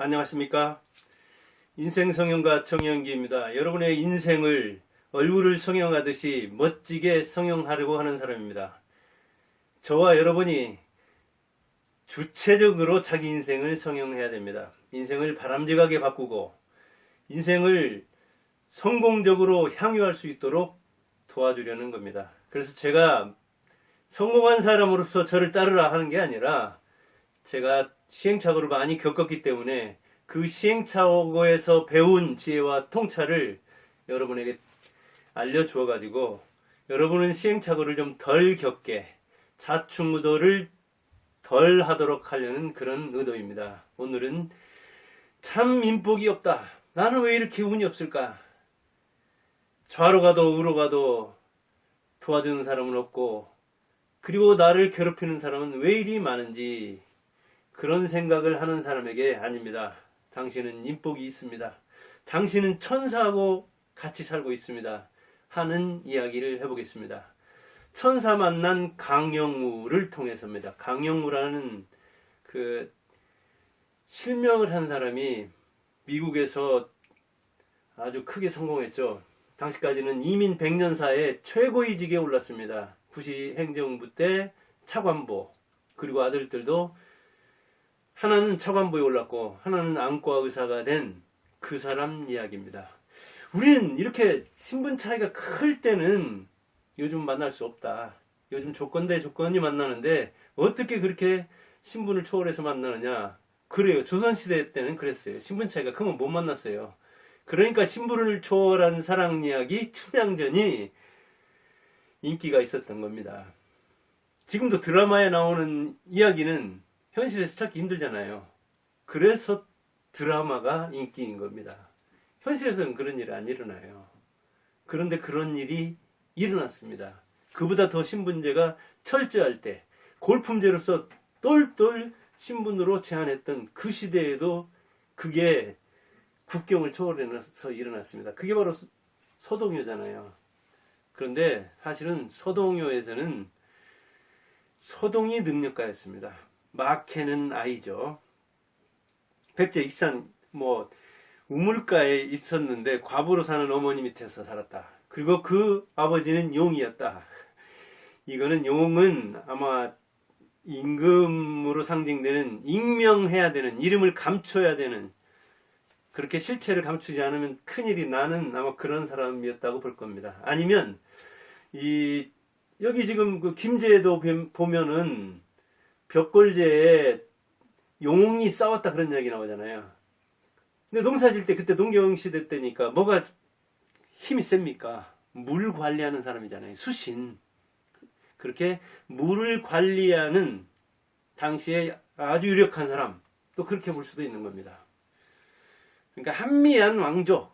안녕하십니까? 인생 성형가 정영기입니다. 여러분의 인생을 얼굴을 성형하듯이 멋지게 성형하려고 하는 사람입니다. 저와 여러분이 주체적으로 자기 인생을 성형해야 됩니다. 인생을 바람직하게 바꾸고 인생을 성공적으로 향유할 수 있도록 도와주려는 겁니다. 그래서 제가 성공한 사람으로서 저를 따르라 하는 게 아니라 제가 시행착오를 많이 겪었기 때문에 그 시행착오에서 배운 지혜와 통찰을 여러분에게 알려주어 가지고 여러분은 시행착오를 좀 덜 겪게 좌충우돌을 덜 하도록 하려는 그런 의도입니다. 오늘은 참 인복이 없다. 나는 왜 이렇게 운이 없을까? 좌로 가도 우로 가도 도와주는 사람은 없고 그리고 나를 괴롭히는 사람은 왜 이리 많은지 그런 생각을 하는 사람에게 아닙니다. 당신은 인복이 있습니다. 당신은 천사하고 같이 살고 있습니다. 하는 이야기를 해보겠습니다. 천사 만난 강영우를 통해서입니다. 강영우라는 그 실명을 한 사람이 미국에서 아주 크게 성공했죠. 당시까지는 이민 100년사의 최고위직에 올랐습니다. 부시 행정부 때 차관보, 그리고 아들들도 하나는 차관보에 올랐고 하나는 안과 의사가 된 그 사람 이야기입니다. 우리는 이렇게 신분 차이가 클 때는 요즘 만날 수 없다. 요즘 조건 대 조건이 만나는데 어떻게 그렇게 신분을 초월해서 만나느냐. 그래요. 조선시대 때는 그랬어요. 신분 차이가 크면 못 만났어요. 그러니까 신분을 초월한 사랑 이야기 춘향전이 인기가 있었던 겁니다. 지금도 드라마에 나오는 이야기는 현실에서 찾기 힘들잖아요. 그래서 드라마가 인기인 겁니다. 현실에서는 그런 일이 안 일어나요. 그런데 그런 일이 일어났습니다. 그보다 더 신분제가 철저할 때 골품제로서 똘똘 신분으로 제한했던 그 시대에도 그게 국경을 초월해서 일어났습니다. 그게 바로 서동요잖아요. 그런데 사실은 서동요에서는 서동이 능력가였습니다. 마케는 아이죠. 백제 익산 우물가에 있었는데 과부로 사는 어머니 밑에서 살았다. 그리고 그 아버지는 용이었다. 이거는 용은 아마 임금으로 상징되는 익명해야 되는, 이름을 감춰야 되는, 그렇게 실체를 감추지 않으면 큰일이 나는 아마 그런 사람이었다고 볼 겁니다. 아니면 여기 지금 그 김제에도 보면은 벽골제에 용이 싸웠다 그런 이야기 나오잖아요. 근데 농사 질 때 그때 농경시대 때니까 뭐가 힘이 셉니까? 물 관리하는 사람이잖아요. 수신. 그렇게 물을 관리하는 당시에 아주 유력한 사람, 또 그렇게 볼 수도 있는 겁니다. 그러니까 한미한 왕족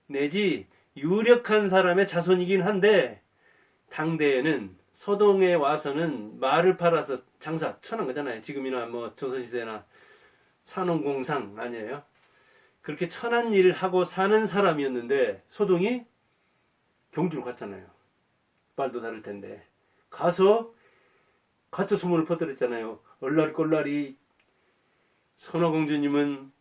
내지 유력한 사람의 자손이긴 한데 당대에는 서동에 와서는 말을 팔아서 장사 쳐는 거잖아요. 지금이나 조선시대나 산업공상 아니에요. 그렇게 천한 일을 하고 사는 사람이었는데 서동이 경주로 갔잖아요. 말도 다를 텐데 가서 가짜 소문을 퍼뜨렸잖아요. 얼라리 꼴라리 선호공주님은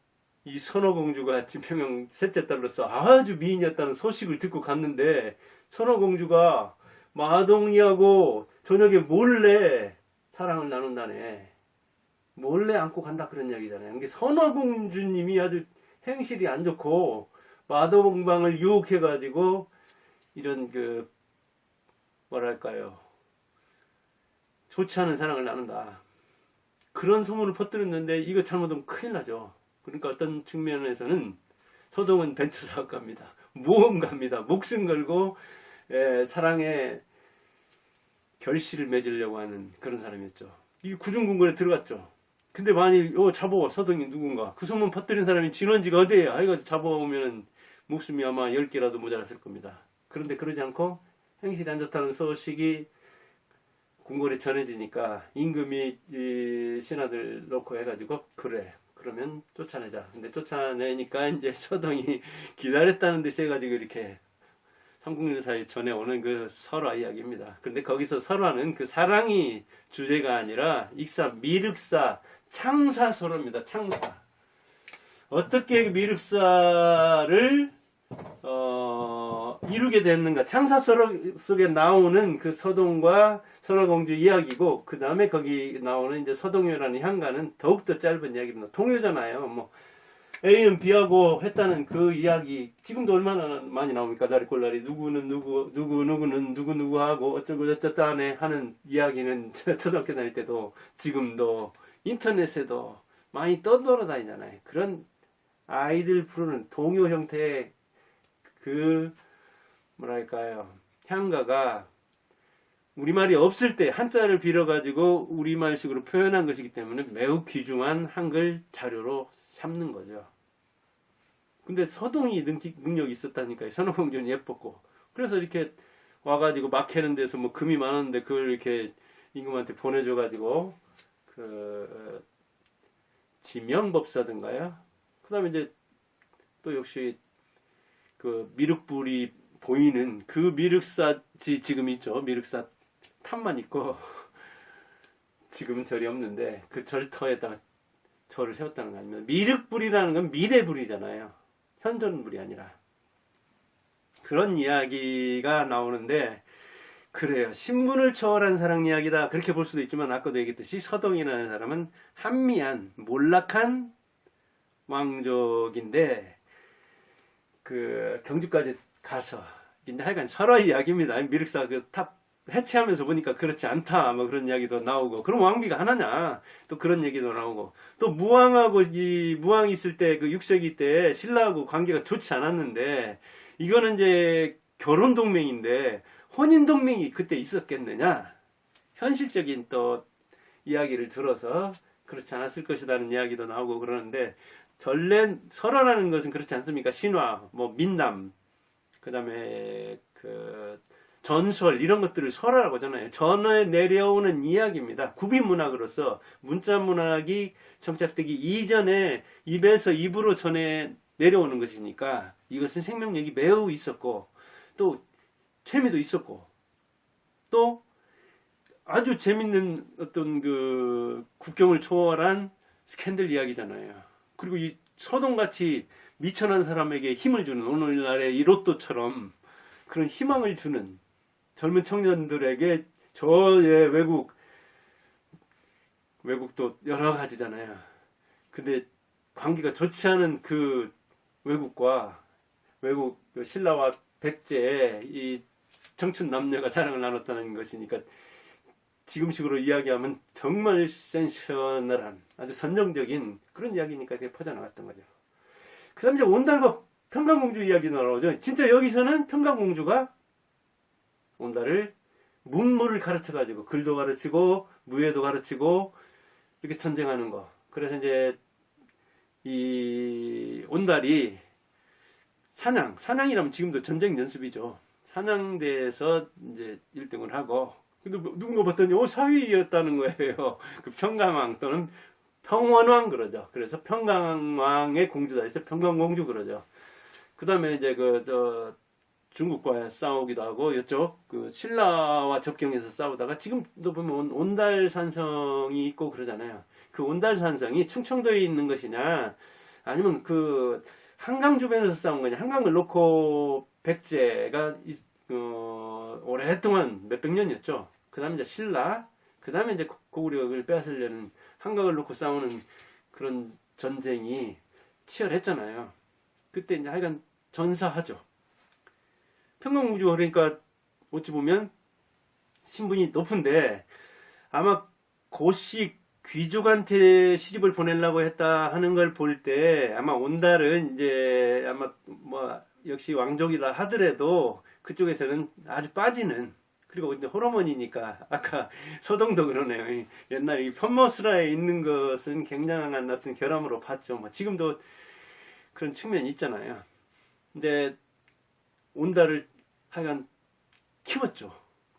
이 선호공주가 진평영 셋째 딸로서 아주 미인이었다는 소식을 듣고 갔는데 선호공주가 마동이하고 저녁에 몰래 사랑을 나눈다네. 몰래 안고 간다 그런 이야기잖아요. 그게 선호공주님이 아주 행실이 안 좋고 마동방을 유혹해가지고 이런 좋지 않은 사랑을 나눈다. 그런 소문을 퍼뜨렸는데 이거 잘못하면 큰일 나죠. 그러니까 어떤 측면에서는 서동은 벤처 사업가입니다. 모험가입니다. 목숨 걸고 사랑의 결실을 맺으려고 하는 그런 사람이었죠. 이게 구중궁궐에 들어갔죠. 근데 만일 잡아와 서동이 누군가 그 소문 퍼뜨린 사람이 진원지가 어디에요? 해가지고 잡아오면 목숨이 아마 10개라도 모자랐을 겁니다. 그런데 그러지 않고 행실이 안 좋다는 소식이 궁궐에 전해지니까 임금이 이 신하들 놓고 해가지고 그래 그러면 쫓아내자. 근데 쫓아내니까 이제 서동이 기다렸다는 듯이 해가지고 이렇게 삼국유사에 전해오는 그 설화 이야기입니다. 그런데 거기서 설화는 그 사랑이 주제가 아니라 익사, 미륵사, 창사설화입니다. 창사. 어떻게 미륵사를 이루게 됐는가. 창사설 속에 나오는 그 서동과 선화공주 이야기고, 그 다음에 거기 나오는 이제 서동요라는 향가는 더욱더 짧은 이야기입니다. 동요잖아요. 뭐 A는 B하고 했다는 그 이야기 지금도 얼마나 많이 나옵니까? 다리꼴라리 누구는 누구는 누구하고 어쩌고 저쩌고 하는 이야기는 초등학교 다닐 때도 지금도 인터넷에도 많이 떠돌아다니잖아요. 그런 아이들 부르는 동요 형태의 그 뭐랄까요, 향가가 우리말이 없을 때 한자를 빌어가지고 우리말식으로 표현한 것이기 때문에 매우 귀중한 한글 자료로 삼는 거죠. 근데 서동이 능력이 있었다니까요. 선화공주는 예뻤고. 그래서 이렇게 와가지고 막 캐는 데서 뭐 금이 많았는데 그걸 이렇게 임금한테 보내줘가지고 그 지명법사든가요. 그 다음에 이제 또 역시 그 미륵불이 보이는 그 미륵사지 지금 있죠. 미륵사 탑만 있고 지금은 절이 없는데 그 절터에다가 절을 세웠다는 거 아니면 미륵불이라는 건 미래불이잖아요. 현존불이 아니라. 그런 이야기가 나오는데 그래요. 신분을 초월한 사랑 이야기다. 그렇게 볼 수도 있지만 아까도 얘기했듯이 서동이라는 사람은 한미한 몰락한 왕족인데 그 경주까지 가서 근데 하여간 설화 이야기입니다. 미륵사 그 탑 해체하면서 보니까 그렇지 않다 뭐 그런 이야기도 나오고 그럼 왕비가 하나냐 또 그런 얘기도 나오고 또 무왕하고 이 무왕이 있을 때 그 6세기 때 신라하고 관계가 좋지 않았는데 이거는 이제 결혼 동맹인데 혼인 동맹이 그때 있었겠느냐 현실적인 또 이야기를 들어서 그렇지 않았을 것이라는 이야기도 나오고 그러는데 전래 설화라는 것은 그렇지 않습니까? 신화 뭐 민남 그 다음에 그 전설 이런 것들을 설화라고 하잖아요. 전에 내려오는 이야기입니다. 구비문학으로서 문자문학이 정착되기 이전에 입에서 입으로 전해 내려오는 것이니까 이것은 생명력이 매우 있었고 또 재미도 있었고 또 아주 재밌는 어떤 그 국경을 초월한 스캔들 이야기잖아요. 그리고 이 서동같이 미천한 사람에게 힘을 주는 오늘날의 이 로또처럼 그런 희망을 주는 젊은 청년들에게 저의 외국도 여러 가지잖아요. 근데 관계가 좋지 않은 그 외국과 외국 신라와 백제의 이 청춘 남녀가 사랑을 나눴다는 것이니까 지금식으로 이야기하면 정말 센셔널한 아주 선정적인 그런 이야기니까 되게 퍼져나갔던 거죠. 그 다음에 이제 온달과 평강공주 이야기 나오죠. 진짜 여기서는 평강공주가 온달을 문물을 가르쳐가지고 글도 가르치고 무예도 가르치고 이렇게 전쟁하는 거. 그래서 이제 이 온달이 사냥이라면 지금도 전쟁 연습이죠. 사냥대에서 이제 1등을 하고 근데 누군가 봤더니 사위였다는 거예요. 그 평강왕 또는 평원왕 그러죠. 그래서 평강왕의 공주다 해서 평강공주 그러죠. 그 다음에 이제 중국과 싸우기도 하고 이쪽 그 신라와 접경해서 싸우다가 지금도 보면 온달산성이 있고 그러잖아요. 그 온달산성이 충청도에 있는 것이냐 아니면 그 한강 주변에서 싸운 거냐. 한강을 놓고 백제가 오랫동안 몇백 년이었죠. 그 다음에 이제 신라 그 다음에 이제 고구려를 빼앗으려는 한강을 놓고 싸우는 그런 전쟁이 치열했잖아요. 그때 이제 하여간 전사하죠. 평강공주 그러니까 어찌 보면 신분이 높은데 아마 고씨 귀족한테 시집을 보내려고 했다 하는 걸 볼 때 아마 온달은 이제 아마 뭐 역시 왕족이다 하더라도 그쪽에서는 아주 빠지는 그리고 이제 호르몬이니까 아까 서동도 그러네요. 옛날에 이 편모스라에 있는 것은 굉장한 어떤 결함으로 봤죠. 뭐 지금도 그런 측면이 있잖아요. 근데 온달을 하여간 키웠죠.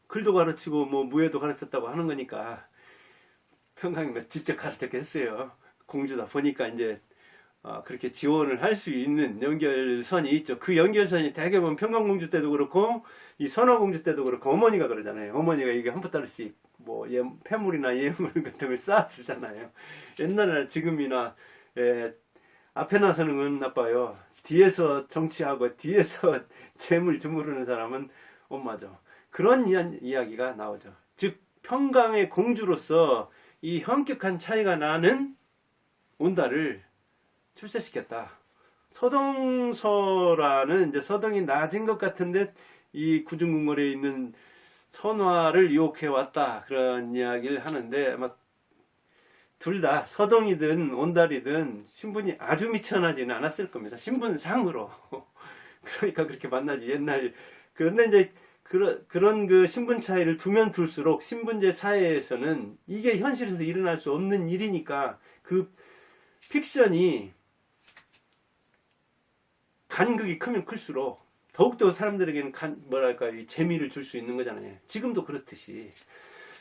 글도 가르치고 뭐 무예도 가르쳤다고 하는 거니까 평강이가 직접 가르쳤겠어요. 공주다 보니까 이제 그렇게 지원을 할 수 있는 연결선이 있죠. 그 연결선이 대개 보면 평강공주 때도 그렇고 이 선화공주 때도 그렇고 어머니가 그러잖아요. 어머니가 이게 한 푼달러씩 뭐 폐물이나 예물 같은 걸 쌓아주잖아요. 옛날에나 지금이나 앞에 나서는 건 나빠요. 뒤에서 정치하고 뒤에서 재물 주무르는 사람은 엄마죠. 그런 이야기가 나오죠. 즉 평강의 공주로서 이 현격한 차이가 나는 온다를 출세시켰다. 서동서라는 이제 서동이 낮은 것 같은데 이 구중궁궐에 있는 선화를 유혹해 왔다, 그런 이야기를 하는데, 아마 둘 다 서동이든 온달이든 신분이 아주 미천하지는 않았을 겁니다. 신분상으로. 그러니까 그렇게 만나지. 옛날. 그런데 이제 그런 그 신분 차이를 두면 둘수록 신분제 사회에서는 이게 현실에서 일어날 수 없는 일이니까 그 픽션이 간극이 크면 클수록 더욱더 사람들에게는 뭐랄까, 이 재미를 줄 수 있는 거잖아요. 지금도 그렇듯이.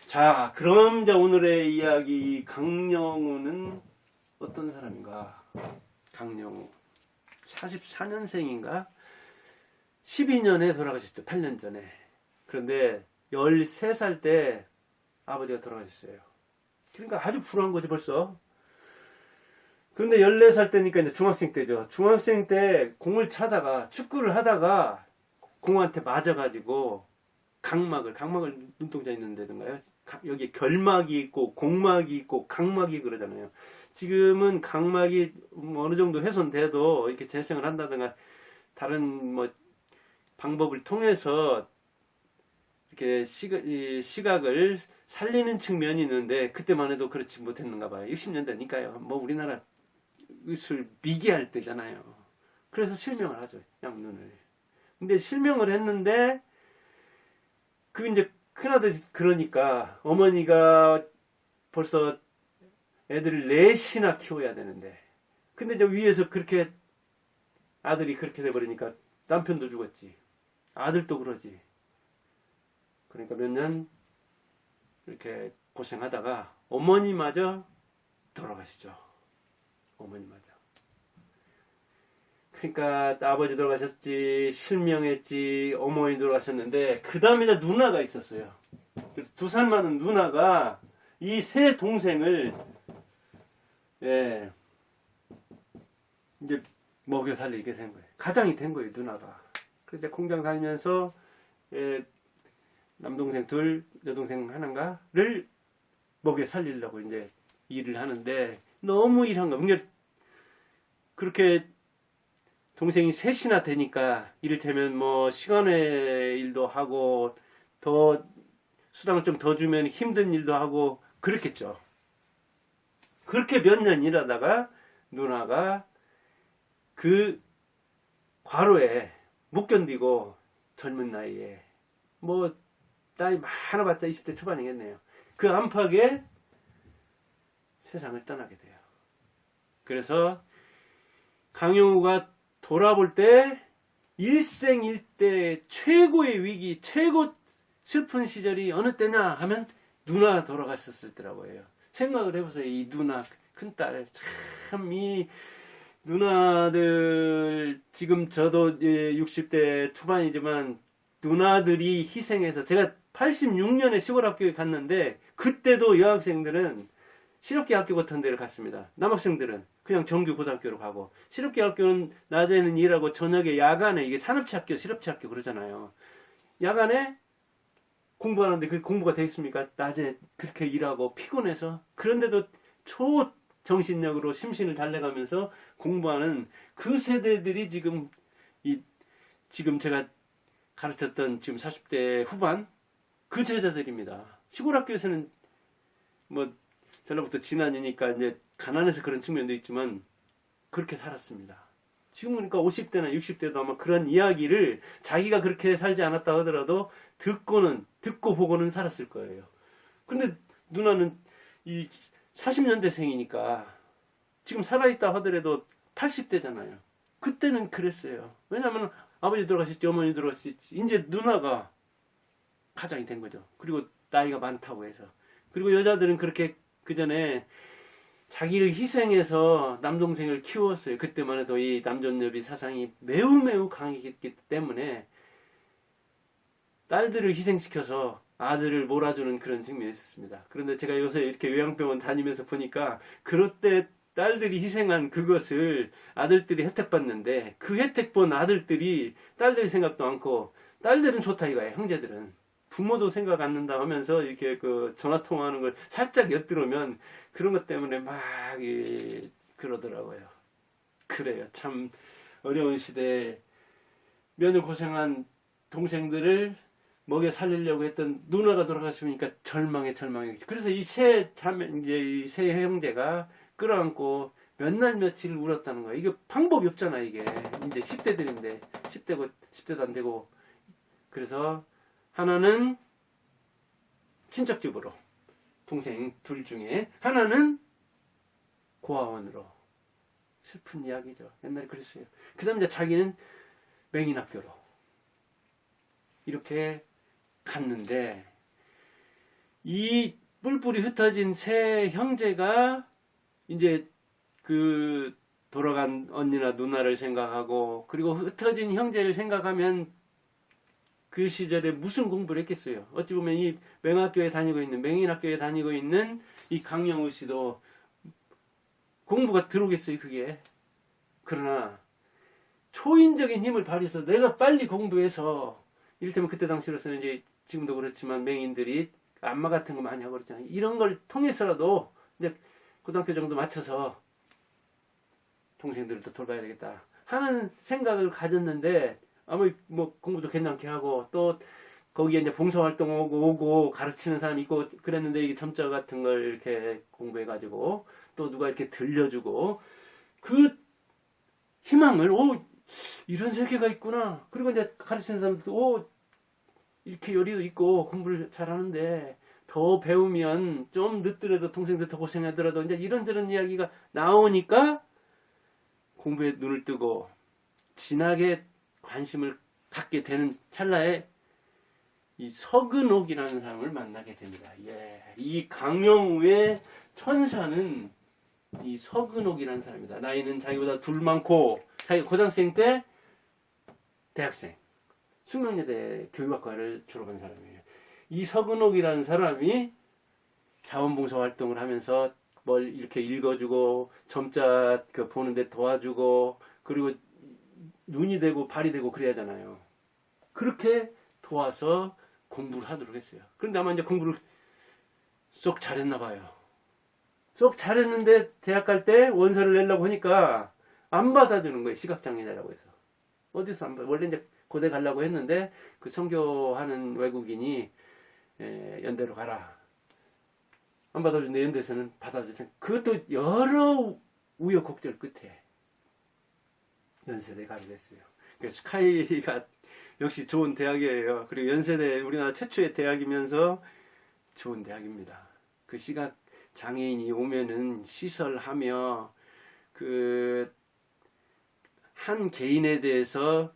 자, 그럼 이제 오늘의 이야기, 강령우는 어떤 사람인가? 강령우 44년생인가? 12년에 돌아가셨죠. 8년 전에. 그런데 13살 때 아버지가 돌아가셨어요. 그러니까 아주 불우한 거지 벌써. 그런데 14살 때니까 이제 중학생 때죠. 중학생 때 공을 차다가, 축구를 하다가 공한테 맞아가지고 각막을 눈동자 있는 데든가요? 여기 결막이 있고 공막이 있고 각막이 그러잖아요. 지금은 각막이 어느 정도 훼손돼도 이렇게 재생을 한다든가 다른 뭐 방법을 통해서 이렇게 시각을 살리는 측면이 있는데, 그때만 해도 그렇지 못했는가 봐요. 60년대니까요. 뭐 우리나라 의술 미개할 때잖아요. 그래서 실명을 하죠, 양눈을. 근데 실명을 했는데 그 이제 큰아들이, 그러니까 어머니가 벌써 애들을 넷이나 키워야 되는데, 근데 이제 위에서 그렇게 아들이 그렇게 돼버리니까 남편도 죽었지, 아들도 그러지. 그러니까 몇 년 이렇게 고생하다가 어머니마저 돌아가시죠. 어머니마저. 그러니까 아버지 돌아가셨지, 실명했지, 어머니 돌아가셨는데, 그 다음에 누나가 있었어요. 그래서 2살 많은 누나가 이 세 동생을 이제 먹여 살리게 된 거예요. 가장이 된 거예요, 누나가. 그래서 공장 다니면서 남동생 2, 여동생 하나인가를 먹여 살리려고 이제 일을 하는데, 너무 일한 거. 그러니까 그렇게 동생이 셋이나 되니까, 이를테면 뭐 시간의 일도 하고 더 수당을 좀 더 주면 힘든 일도 하고 그렇겠죠. 그렇게 몇 년 일하다가 누나가 그 과로에 못 견디고 젊은 나이에, 뭐 나이 많아봤자 20대 초반이겠네요. 그 안팎에 세상을 떠나게 돼요. 그래서 강용우가 돌아볼 때 일생일대 최고의 위기, 최고 슬픈 시절이 어느 때냐 하면 누나가 돌아갔었을 때라고 해요. 생각을 해보세요. 이 누나, 큰딸, 참 이 누나들, 지금 저도 60대 초반이지만 누나들이 희생해서, 제가 86년에 시골학교에 갔는데 그때도 여학생들은 실업계 학교 같은 데를 갔습니다. 남학생들은 그냥 정규 고등학교로 가고, 실업계 학교는 낮에는 일하고 저녁에 야간에, 이게 산업체 학교, 실업체 학교 그러잖아요. 야간에 공부하는데 그게 공부가 되겠습니까? 낮에 그렇게 일하고 피곤해서. 그런데도 초정신력으로 심신을 달래가면서 공부하는 그 세대들이 지금 제가 가르쳤던 지금 40대 후반 그 제자들입니다. 시골 학교에서는 뭐 전라북도 진안이니까 이제 가난해서 그런 측면도 있지만 그렇게 살았습니다. 지금 보니까 50대나 60대도 아마 그런 이야기를 자기가 그렇게 살지 않았다 하더라도 듣고 보고는 살았을 거예요. 근데 누나는 이 40년대생이니까 지금 살아있다 하더라도 80대잖아요. 그때는 그랬어요. 왜냐하면 아버지 돌아가셨지, 어머니 돌아가셨지, 이제 누나가 가장이 된 거죠. 그리고 나이가 많다고 해서. 그리고 여자들은 그렇게 그 전에 자기를 희생해서 남동생을 키웠어요. 그때만 해도 이 남존여비 사상이 매우 강했기 때문에 딸들을 희생시켜서 아들을 몰아주는 그런 측면이 있었습니다. 그런데 제가 요새 이렇게 요양병원 다니면서 보니까 그럴 때 딸들이 희생한 그것을 아들들이 혜택받는데 그 혜택 본 아들들이 딸들 생각도 않고 딸들은 좋다 이거예요. 형제들은 부모도 생각 안 난다 하면서 이렇게 그 전화 통화하는 걸 살짝 엿들으면 그런 것 때문에 막 그러더라고요. 그래요. 참 어려운 시대에 며느리 고생한 동생들을 먹여 살리려고 했던 누나가 돌아가시니까 절망에. 그래서 이 세 자매, 이제 이 세 형제가 끌어안고 몇 날 며칠 울었다는 거예요. 이게 방법이 없잖아, 이게. 이제 10대들인데, 10대도 안 되고. 그래서 하나는 친척 집으로, 동생 둘 중에, 하나는 고아원으로. 슬픈 이야기죠. 옛날에 그랬어요. 그 다음에 이제 자기는 맹인학교로. 이렇게 갔는데, 이 뿔뿔이 흩어진 세 형제가 이제 그 돌아간 언니나 누나를 생각하고, 그리고 흩어진 형제를 생각하면 그 시절에 무슨 공부를 했겠어요. 어찌 보면 이 맹인학교에 다니고 있는 이 강영우 씨도 공부가 들어오겠어요, 그게. 그러나 초인적인 힘을 발휘해서 내가 빨리 공부해서, 이를테면 그때 당시로서는 이제 지금도 그렇지만 맹인들이 안마 같은 거 많이 하고 그랬잖아요. 이런 걸 통해서라도 이제 고등학교 정도 맞춰서 동생들도 돌봐야 되겠다 하는 생각을 가졌는데, 아무 뭐 공부도 괜찮게 하고 또 거기에 이제 봉사활동 오고 가르치는 사람이 있고 그랬는데, 이게 점자 같은 걸 이렇게 공부해가지고 또 누가 이렇게 들려주고 그 희망을, 이런 세계가 있구나. 그리고 이제 가르치는 사람들도 이렇게 요리도 있고 공부를 잘하는데 더 배우면 좀 늦더라도 동생들 더 고생하더라도 이제 이런저런 이야기가 나오니까 공부에 눈을 뜨고 진하게 관심을 갖게 되는 찰나에 이 서근옥이라는 사람을 만나게 됩니다. 예, 이 강영우의 천사는 이 서근옥이라는 사람입니다. 나이는 자기보다 둘 많고, 자기가 고등학생 때 대학생, 숙명여대 교육학과를 졸업한 사람이에요. 이 서근옥이라는 사람이 자원봉사 활동을 하면서 뭘 이렇게 읽어주고 점자 보는데 도와주고, 그리고 눈이 되고 발이 되고 그래야 하잖아요. 그렇게 도와서 공부를 하도록 했어요. 그런데 아마 이제 공부를 쏙 잘했나 봐요. 쏙 잘했는데 대학 갈 때 원서를 내려고 하니까 안 받아주는 거예요. 시각장애자라고 해서. 어디서 안 받아. 원래 이제 고대 가려고 했는데 그 선교하는 외국인이 연대로 가라. 안 받아주는데 연대에서는 받아주죠. 그것도 여러 우여곡절 끝에 연세대 가게 됐어요. 그래서 스카이가 역시 좋은 대학이에요. 그리고 연세대 우리나라 최초의 대학이면서 좋은 대학입니다. 그 시각 장애인이 오면은 시설하며 그 한 개인에 대해서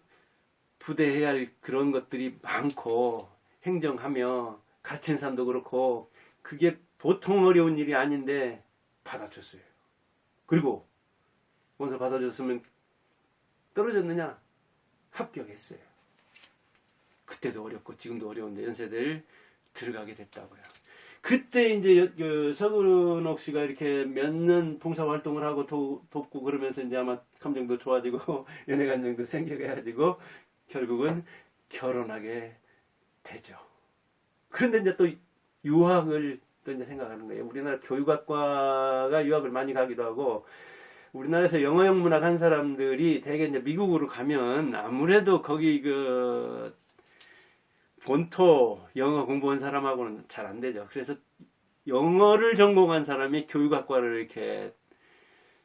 부대해야 할 그런 것들이 많고 행정하며 가르치는 사람도 그렇고 그게 보통 어려운 일이 아닌데 받아줬어요. 그리고 원서 받아줬으면 떨어졌느냐? 합격했어요. 그때도 어렵고 지금도 어려운데 연세대를 들어가게 됐다고요. 그때 이제 서근옥 씨가 이렇게 몇 년 봉사활동을 하고 돕고 그러면서 이제 아마 감정도 좋아지고 연애 감정도 생겨가지고 결국은 결혼하게 되죠. 그런데 이제 또 유학을 또 이제 생각하는 거예요. 우리나라 교육학과가 유학을 많이 가기도 하고, 우리나라에서 영어 영문학 한 사람들이 대개 이제 미국으로 가면 아무래도 거기 그 본토 영어 공부한 사람하고는 잘 안 되죠. 그래서 영어를 전공한 사람이 교육학과를 이렇게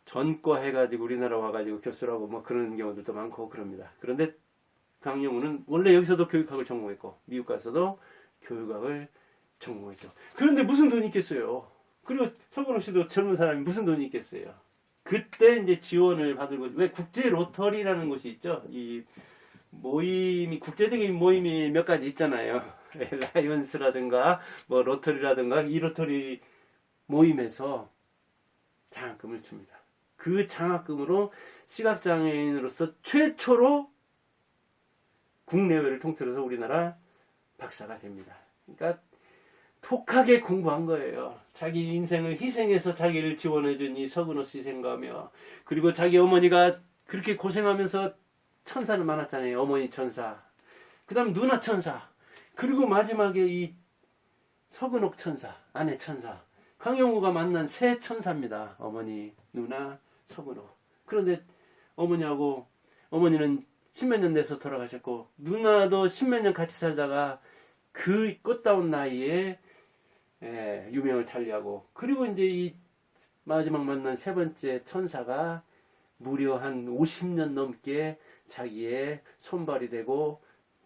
전과해가지고 우리나라 와가지고 교수라고 뭐 그런 경우들도 많고 그럽니다. 그런데 강영우는 원래 여기서도 교육학을 전공했고 미국 가서도 교육학을 전공했죠. 그런데 무슨 돈이 있겠어요. 그리고 서근옥 씨도 젊은 사람이 무슨 돈이 있겠어요. 그때 이제 지원을 받을 거죠. 왜 국제 로터리라는 곳이 있죠. 이 모임이, 국제적인 모임이 몇 가지 있잖아요. 라이언스라든가 뭐 로터리라든가 이 로터리 모임에서 장학금을 줍니다. 그 장학금으로 시각장애인으로서 최초로 국내외를 통틀어서 우리나라 박사가 됩니다. 그러니까 독하게 공부한 거예요. 자기 인생을 희생해서 자기를 지원해준 이 서근호 씨 생각하며, 그리고 자기 어머니가 그렇게 고생하면서 천사는 많았잖아요. 어머니 천사, 그 다음 누나 천사, 그리고 마지막에 이 서근옥 천사, 아내 천사, 강영우가 만난 세 천사입니다. 어머니, 누나, 서근옥. 그런데 어머니는 십몇 년 돼서 돌아가셨고, 누나도 십몇 년 같이 살다가 그 꽃다운 나이에 유명을 달리하고, 그리고 이제 이 마지막 만난 세 번째 천사가 무려 한 50년 넘게 자기의 손발이 되고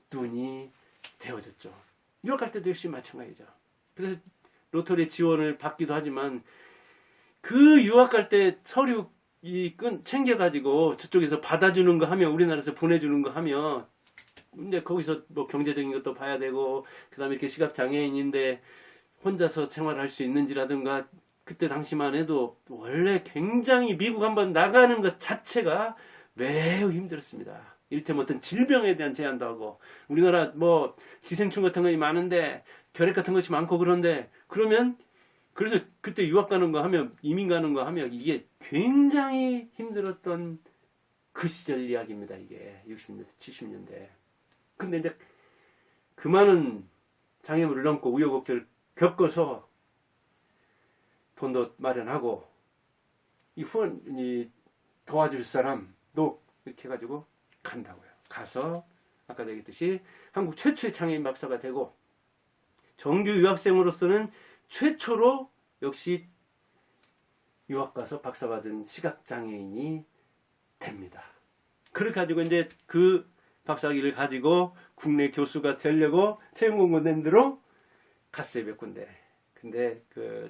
눈이 되어줬죠. 유학할 때도 역시 마찬가지죠. 그래서 로터리 지원을 받기도 하지만 그 유학갈 때 서류 챙겨가지고 저쪽에서 받아주는 거 하면, 우리나라에서 보내주는 거 하면, 근데 거기서 뭐 경제적인 것도 봐야 되고, 그 다음에 이렇게 시각장애인인데 혼자서 생활할 수 있는지라든가, 그때 당시만 해도 원래 굉장히 미국 한번 나가는 것 자체가 매우 힘들었습니다. 이를테면 어떤 질병에 대한 제한도 하고, 우리나라 뭐 기생충 같은 것이 많은데, 결핵 같은 것이 많고, 그래서 그때 유학 가는 거 하면, 이민 가는 거 하면 이게 굉장히 힘들었던 그 시절 이야기입니다. 이게 60년대, 70년대. 근데 이제 그 많은 장애물을 넘고 우여곡절을 겪어서 돈도 마련하고, 이 도와줄 사람도 이렇게 해가지고 간다고요. 가서 아까 얘기했듯이 한국 최초의 장애인 박사가 되고, 정규 유학생으로서는 최초로 역시 유학 가서 박사 받은 시각장애인이 됩니다. 그렇게 가지고 이제 그 박사학위를 가지고 국내 교수가 되려고 채용공고된 대로 갔어요. 몇 군데. 근데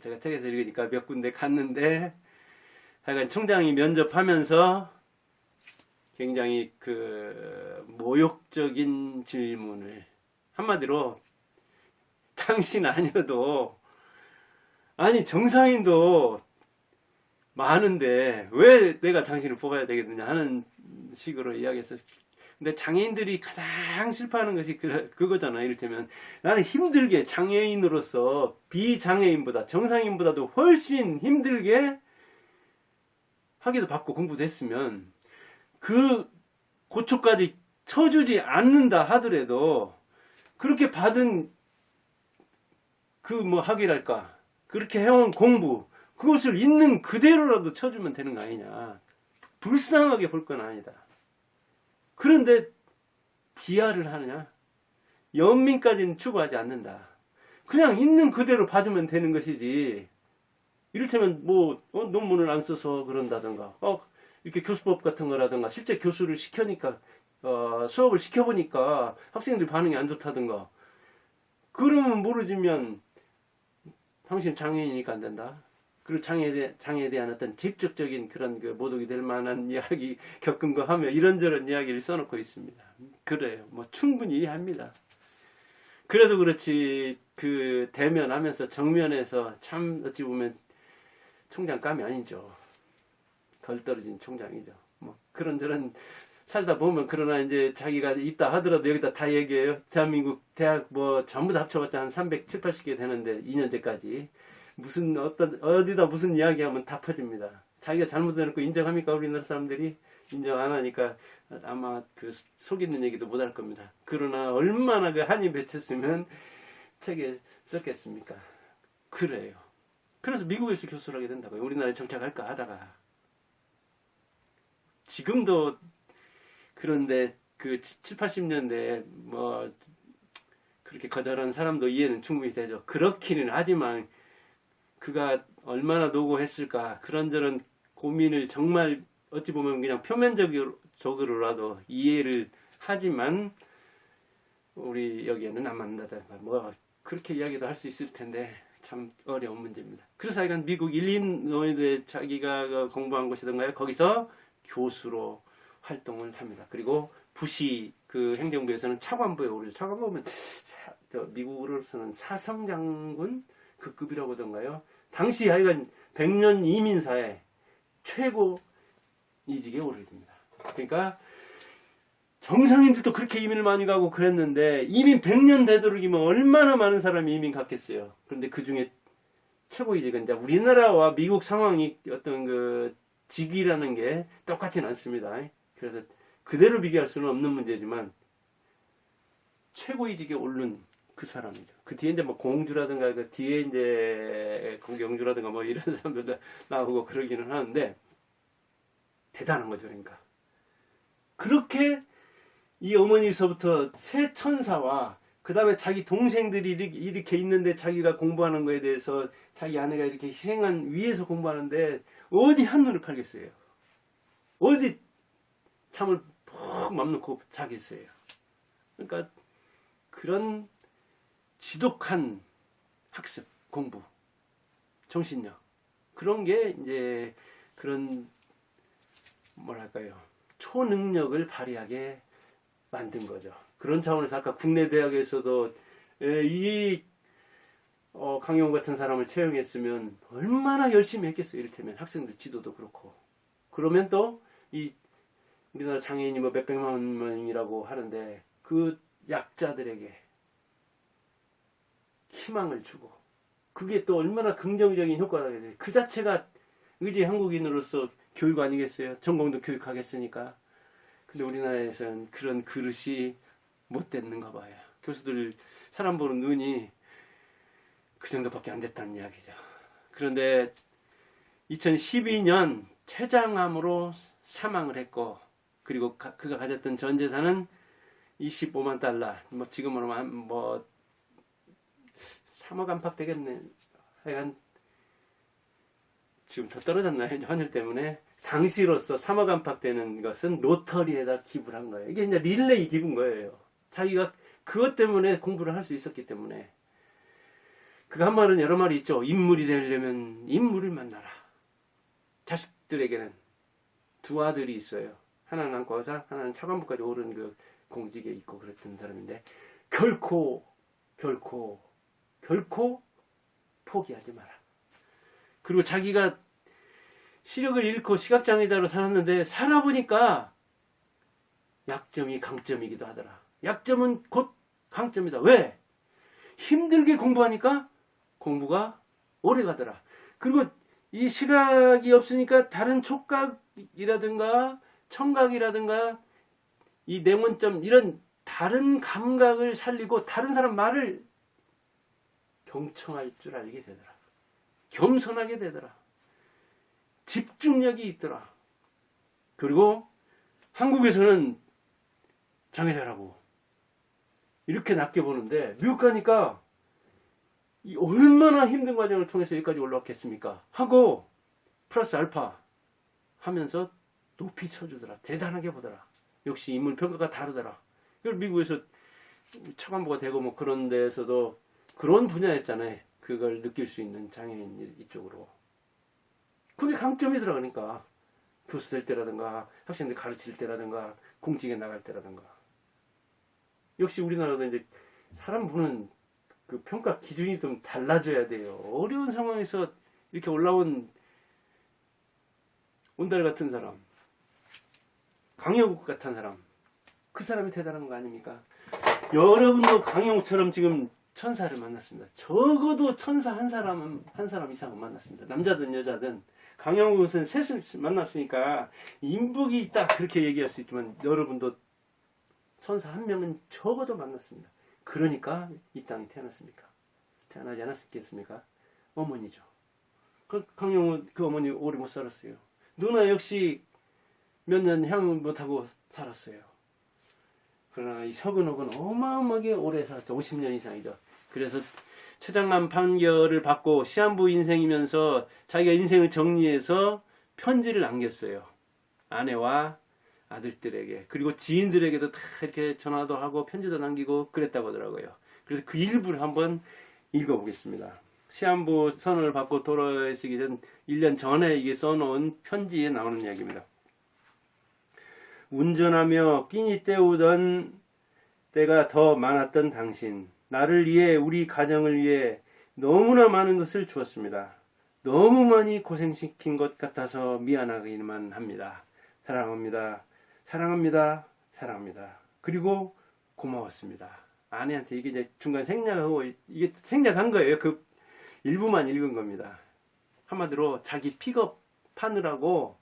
제가 책에서 읽으니까 몇 군데 갔는데, 하여간 총장이 면접하면서 굉장히 모욕적인 질문을, 한마디로 당신 아니어도, 아니 정상인도 많은데 왜 내가 당신을 뽑아야 되겠느냐 하는 식으로 이야기했어요. 근데 장애인들이 가장 실패하는 것이 그거잖아요. 이를테면 나는 힘들게 장애인으로서 비장애인보다, 정상인보다도 훨씬 힘들게 학위도 받고 공부도 했으면 그 고초까지 쳐주지 않는다 하더라도 그렇게 받은 학위랄까, 그렇게 해온 공부, 그것을 있는 그대로라도 쳐주면 되는 거 아니냐. 불쌍하게 볼 건 아니다. 그런데 비하를 하느냐? 연민까지는 추구하지 않는다. 그냥 있는 그대로 봐주면 되는 것이지. 이를테면 논문을 안 써서 그런다든가, 이렇게 교수법 같은 거라든가, 실제 교수를 시켜니까, 수업을 시켜보니까 학생들 반응이 안 좋다든가, 그러면 모르지만 당신 장애인이니까 안 된다. 그리고 장애에 대한 어떤 직접적인 그런 모독이 될 만한 이야기 겪은 거 하며 이런저런 이야기를 써놓고 있습니다. 그래요. 충분히 이해합니다. 그래도 그렇지, 대면하면서 정면에서 참 어찌 보면 총장감이 아니죠. 덜 떨어진 총장이죠. 그런저런 살다 보면, 그러나 이제 자기가 있다 하더라도 여기다 다 얘기해요. 대한민국 대학 전부 다 합쳐봤자 한 370, 80개 되는데 2년제까지 어디다 무슨 이야기하면 다 퍼집니다. 자기가 잘못해놓고 인정합니까? 우리나라 사람들이 인정 안 하니까 아마 속 있는 얘기도 못 할 겁니다. 그러나 얼마나 한이 맺혔으면 책에 썼겠습니까? 그래요. 그래서 미국에서 교수를 하게 된다고요. 우리나라에 정착할까 하다가. 지금도 그런데 7, 80년대 그렇게 거절한 사람도 이해는 충분히 되죠. 그렇기는 하지만 그가 얼마나 노고했을까, 그런저런 고민을 정말 어찌 보면 그냥 표면적으로라도 이해를 하지만 우리 여기에는 안 맞는다. 그렇게 이야기도 할 수 있을 텐데 참 어려운 문제입니다. 그래서 하여간 미국 일리노이에 자기가 공부한 곳이던가요? 거기서 교수로 활동을 합니다. 그리고 부시 행정부에서는 차관부에 오르죠. 차관부면 미국으로서는 사성장군 그 급이라고 하던가요? 당시 하여간 100년 이민사의 최고 이직에 오르게 됩니다. 그러니까 정상인들도 그렇게 이민을 많이 가고 그랬는데 이민 100년 되도록이면 얼마나 많은 사람이 이민 갔겠어요. 그런데 그 중에 최고 이직은 이제 우리나라와 미국 상황이 어떤 그 직위라는 게 똑같지는 않습니다. 그래서 그대로 비교할 수는 없는 문제지만 최고 이직에 오른 그 사람이죠. 그 뒤에 이제 뭐 공주라든가 그 뒤에 이제 공경주라든가 뭐 이런 사람들도 나오고 그러기는 하는데 대단한 거죠. 그러니까 그렇게 이 어머니서부터 새 천사와 그 다음에 자기 동생들이 이렇게 있는데 자기가 공부하는 거에 대해서 자기 아내가 이렇게 희생한 위에서 공부하는데 어디 한눈을 팔겠어요. 어디 잠을 푹 맘 놓고 자겠어요. 그러니까 그런 지독한 학습, 공부, 정신력 그런 게 이제 그런 뭐랄까요 초능력을 발휘하게 만든 거죠. 그런 차원에서 아까 국내 대학에서도 이 강용호 같은 사람을 채용했으면 얼마나 열심히 했겠어요. 이를테면 학생들 지도도 그렇고 그러면 또 이 우리나라 장애인이 뭐 몇백만 명이라고 하는데 그 약자들에게 희망을 주고 그게 또 얼마나 긍정적인 효과가 되겠어요. 그 자체가 의지 한국인으로서 교육 아니겠어요? 전공도 교육하겠으니까. 근데 우리나라에서는 그런 그릇이 못 됐는가 봐요. 교수들 사람 보는 눈이 그 정도밖에 안 됐다는 이야기죠. 그런데 2012년 췌장암으로 사망을 했고 그리고 그가 가졌던 전 재산은 25만 달러 뭐 지금으로 뭐 3억 안팎 되겠네. 하여간 지금 더 떨어졌나요? 환율 때문에. 당시로서 3억 안팎 되는 것은 로터리에다 기부를 한 거예요. 이게 이제 릴레이 기부인 거예요. 자기가 그것 때문에 공부를 할 수 있었기 때문에. 그 한 말은 여러 말이 있죠. 인물이 되려면 인물을 만나라. 자식들에게는 두 아들이 있어요. 하나는 안과의사, 하나는 차관부까지 오른 그 공직에 있고 그랬던 사람인데 결코 포기하지 마라. 그리고 자기가 시력을 잃고 시각장애자로 살았는데 살아보니까 약점이 강점이기도 하더라. 약점은 곧 강점이다. 왜? 힘들게 공부하니까 공부가 오래 가더라. 그리고 이 시각이 없으니까 다른 촉각이라든가 청각이라든가 이 내원점 이런 다른 감각을 살리고 다른 사람 말을 경청할 줄 알게 되더라. 겸손하게 되더라. 집중력이 있더라. 그리고 한국에서는 장애자라고 이렇게 낮게 보는데 미국 가니까 얼마나 힘든 과정을 통해서 여기까지 올라왔겠습니까? 하고 플러스 알파 하면서 높이 쳐주더라. 대단하게 보더라. 역시 인물평가가 다르더라. 그걸 미국에서 차관부가 되고 뭐 그런 데에서도 그런 분야였잖아요. 그걸 느낄 수 있는 장애인 이쪽으로. 그게 강점이더라. 그러니까 교수 될 때라든가 학생들 가르칠 때라든가 공직에 나갈 때라든가. 역시 우리나라도 이제 사람 보는 그 평가 기준이 좀 달라져야 돼요. 어려운 상황에서 이렇게 올라온 온달 같은 사람, 강영욱 같은 사람, 그 사람이 대단한 거 아닙니까? 여러분도 강영욱처럼 지금 천사를 만났습니다. 적어도 천사 한 사람 이상은 만났습니다. 남자든 여자든. 강영욱은 셋을 만났으니까 인복이 있다 그렇게 얘기할 수 있지만 여러분도 천사 한 명은 적어도 만났습니다. 그러니까 이 땅에 태어났습니까? 태어나지 않았겠습니까? 어머니죠. 강영욱 그 어머니 오래 못 살았어요. 누나 역시 몇 년 향 못하고 살았어요. 그러나 이 서근옥은 어마어마하게 오래 살았죠. 50년 이상이죠. 그래서 췌장암 판결을 받고 시한부 인생이면서 자기가 인생을 정리해서 편지를 남겼어요. 아내와 아들들에게. 그리고 지인들에게도 다 이렇게 전화도 하고 편지도 남기고 그랬다고 하더라고요. 그래서 그 일부를 한번 읽어보겠습니다. 시한부 선언을 받고 돌아가시기 전 1년 전에 이게 써놓은 편지에 나오는 이야기입니다. 운전하며 끼니 때우던 때가 더 많았던 당신. 나를 위해 우리 가정을 위해 너무나 많은 것을 주었습니다. 너무 많이 고생시킨 것 같아서 미안하기만 합니다. 사랑합니다. 사랑합니다. 사랑합니다. 그리고 고마웠습니다. 아내한테 이게 이제 중간 생략하고 이게 생략한 거예요. 그 일부만 읽은 겁니다. 한마디로 자기 픽업하느라고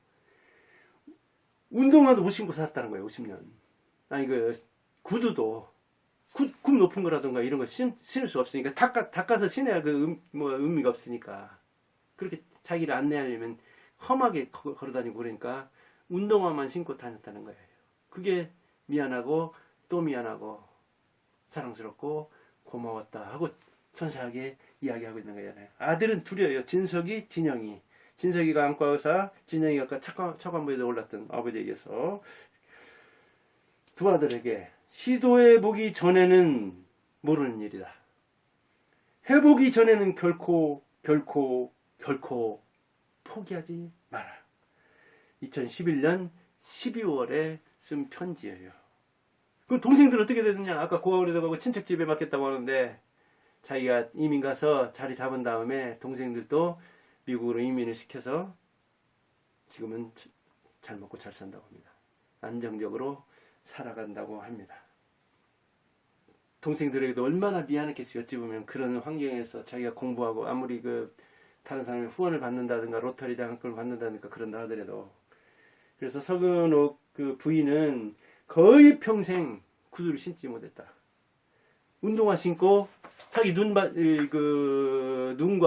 운동화도 못 신고 살았다는 거예요. 50년. 아니 그 구두도 굽 높은 거라든가 이런 거 신을 수 없으니까 닦아서 신어야 그 의미가 없으니까 그렇게 자기를 안내하려면 험하게 걸어다니고 그러니까 운동화만 신고 다녔다는 거예요. 그게 미안하고 또 미안하고 사랑스럽고 고마웠다 하고 천사하게 이야기하고 있는 거잖아요. 아들은 둘이에요. 진석이, 진영이. 진석이가 안과의사, 진영이가 아까 차관부에도 올랐던 아버지에게서 두 아들에게 시도해 보기 전에는 모르는 일이다. 해보기 전에는 결코 포기하지 마라. 2011년 12월에 쓴 편지예요. 그 동생들 어떻게 됐느냐? 아까 고아원에도 가고 친척 집에 맡겼다고 하는데 자기가 이민 가서 자리 잡은 다음에 동생들도 미국으로 이민을 시켜서 지금은 잘 먹고 잘 산다고 합니다. 안정적으로 살아간다고 합니다. 동생들에게도 얼마나 미안했겠어요. 어찌 보면 그런 환경에서 자기가 공부하고 아무리 그 다른 사람의 후원을 받는다든가 로터리 장학금을 받는다든가 그런다 하더라도 그래서 서근옥 그 부인은 거의 평생 구두를 신지 못했다. 운동화 신고 자기 눈과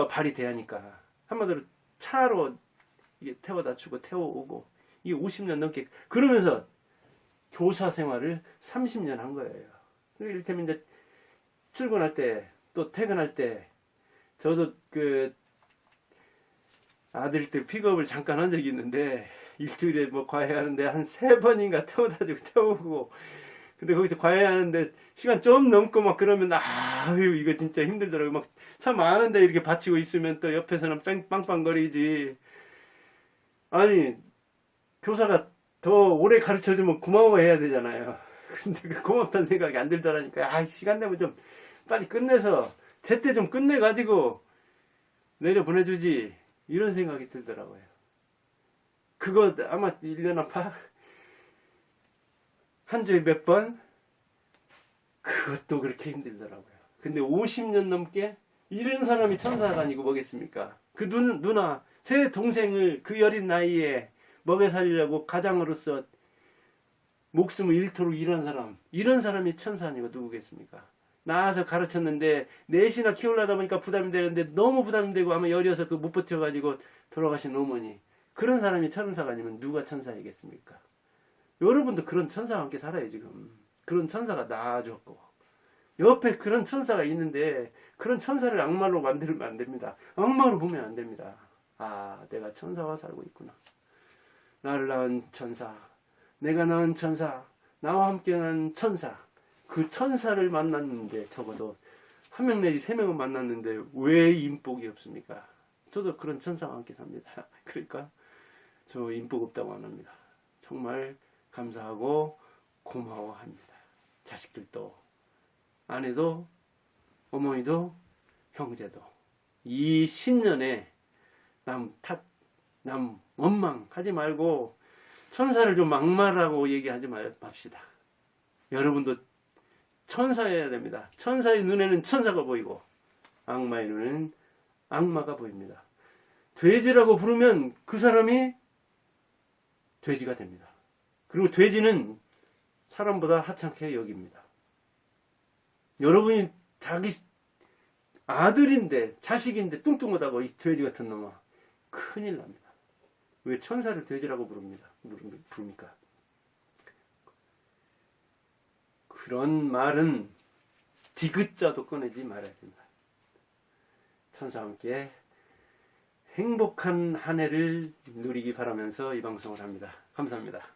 발이 대하니까 한마디로 차로 이게 태워다 주고 태워오고 이게 50년 넘게 그러면서 교사 생활을 30년 한 거예요. 이를테면 이제 출근할 때 또 퇴근할 때 저도 그 아들들 픽업을 잠깐 한 적이 있는데 일주일에 뭐 과외하는데 한 3번인가 태워다 주고 태우고 근데 거기서 과외하는데 시간 좀 넘고 막 그러면 아유 이거 진짜 힘들더라고요. 막 참 많은데 이렇게 받치고 있으면 또 옆에서는 빵빵거리지. 아니 교사가 더 오래 가르쳐주면 고마워해야 되잖아요. 근데 그 고맙다는 생각이 안 들더라니까. 아 시간 되면 좀 빨리 끝내서 제때 좀 끝내가지고 내려 보내주지 이런 생각이 들더라고요. 그거 아마 1년 아파? 한 주에 몇 번? 그것도 그렇게 힘들더라고요. 근데 50년 넘게 이런 사람이 천사가 아니고 뭐겠습니까? 그 누나 새 동생을 그 여린 나이에 먹여 살리려고 가장으로서 목숨을 잃도록 일한 사람, 이런 사람이 천사 아니고 누구겠습니까? 낳아서 가르쳤는데 넷이나 키우려다 보니까 부담이 되는데 너무 부담이 되고 아마 열이어서 그 못 버텨가지고 돌아가신 어머니, 그런 사람이 천사가 아니면 누가 천사이겠습니까? 여러분도 그런 천사와 함께 살아요. 지금 그런 천사가 낳아줬고 옆에 그런 천사가 있는데 그런 천사를 악마로 만들면 안 됩니다. 악마로 보면 안 됩니다. 아, 내가 천사와 살고 있구나. 나를 낳은 천사, 내가 낳은 천사, 나와 함께하는 천사, 그 천사를 만났는데 적어도 1명 내지 3명은 만났는데 왜 인복이 없습니까? 저도 그런 천사와 함께 삽니다. 그러니까 저 인복 없다고 안 합니다. 정말 감사하고 고마워합니다. 자식들도, 아내도, 어머니도, 형제도 이 신년에 남 원망하지 말고 천사를 좀 막말하고 얘기하지 맙시다. 여러분도 천사여야 됩니다. 천사의 눈에는 천사가 보이고 악마의 눈에는 악마가 보입니다. 돼지라고 부르면 그 사람이 돼지가 됩니다. 그리고 돼지는 사람보다 하찮게 여깁니다. 여러분이 자기 아들인데 자식인데 뚱뚱하다고 이 돼지 같은 놈아 큰일 납니다. 왜 천사를 돼지라고 부릅니까? 그런 말은 디귿자도 꺼내지 말아야 됩니다. 천사와 함께 행복한 한 해를 누리기 바라면서 이 방송을 합니다. 감사합니다.